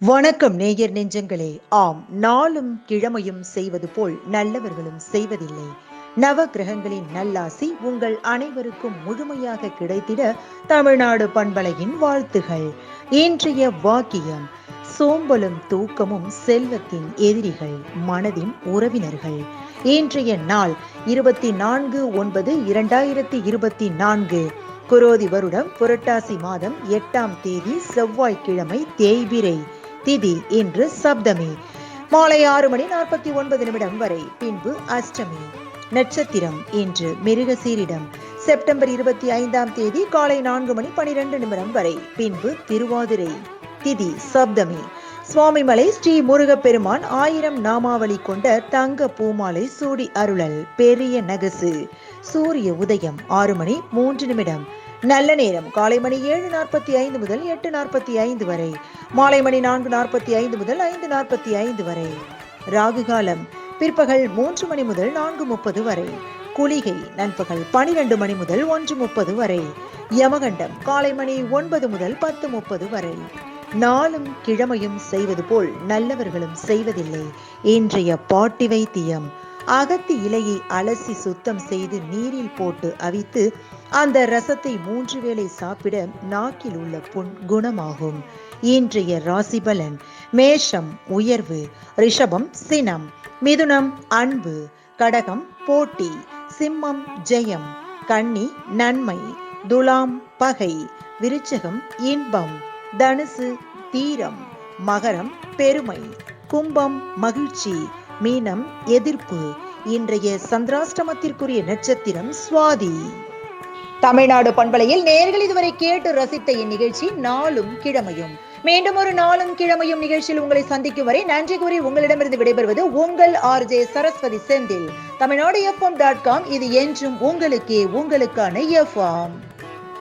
வணக்கம் நேயர் நெஞ்சங்களே. ஆம், நாளும் கிழமையும் செய்வது போல் நல்லவர்களும் செய்வதில்லை. நவ கிரகங்களின் நல்லாசி உங்கள் அனைவருக்கும் முழுமையாக கிடைத்திட தமிழ்நாடு பண்பலையின் வாழ்த்துகள். இன்றைய வாக்கியம்: சோம்பலும் தூக்கமும் செல்வத்தின் எதிரிகள், மனதின் உறவினர்கள். இன்றைய நாள் 24/9/2024, குரோதி வருடம் புரட்டாசி மாதம் 8ஆம் தேதி செவ்வாய்க்கிழமை, தேய்பிறை திதி இன்று சப்தமி. மாலை 6:49 வரை, பின்பு அஷ்டமி. நட்சத்திரம் இன்று மிருகசீரிடம். செப்டம்பர் 25ஆம் தேதி காலை 4:12 வரை, பின்பு திருவாதிரை திதி சப்தமி. சுவாமிமலை ஸ்ரீ முருகப்பெருமான் 1000 நாமாவளி கொண்ட தங்க பூமாலை சூடி அருளல். பெரிய நகசு. சூரிய உதயம் 6:03. நல்ல நேரம் காலை மணி 7:45 முதல் 8:45 வரை, மாலை மணி 4:45 முதல் 5:45 வரை. ராகு காலம் பிற்பகல் 3 மணி முதல் 4:30 வரை. குளிகை நண்பகல் 12 மணி முதல் 1:30 வரை. யமகண்டம் காலை மணி 9 முதல் 10:30 வரை. நாளும் கிழமையும் செய்வது போல் நல்லவர்களும் செய்வதில்லை. இன்றைய பாட்டி வைத்தியம்: அகத்தி இலையை அலசி சுத்தம் செய்து நீரில் போட்டு அவித்து அந்த ரசத்தை 3 வேளை சாப்பிட நாக்கில் உள்ள புண் குணமாகும். இன்றைய ராசி பலன்: மேஷம் உயர்வு, ரிஷபம் சினம், மிதுனம் அன்பு, கடகம் போட்டி, சிம்மம் ஜெயம், கன்னி நன்மை, துலாம் பகை, விருச்சகம் இன்பம், தனுசு தீரம், மகரம் பெருமை, கும்பம் மகிழ்ச்சி, மீனம் எதிர்ப்பு. இன்றைய சந்திராஷ்டமத்திற்குரிய நட்சத்திரம் சுவாதி. தமிழ்நாடு பண்பலையில் நேயர்கள் இதுவரை கேட்டு ரசித்த இந்நிகழ்ச்சி நாளும் கிழமையும். மீண்டும் ஒரு நாளும் கிழமையும் நிகழ்ச்சியில் உங்களை சந்திக்கும் வரை நன்றி கூறி உங்களிடமிருந்து விடைபெறுவது உங்கள் RJ சரஸ்வதி செந்தில். தமிழ்நாடு FM.com. இது என்றும் உங்களுக்கே, உங்களுக்கான FM.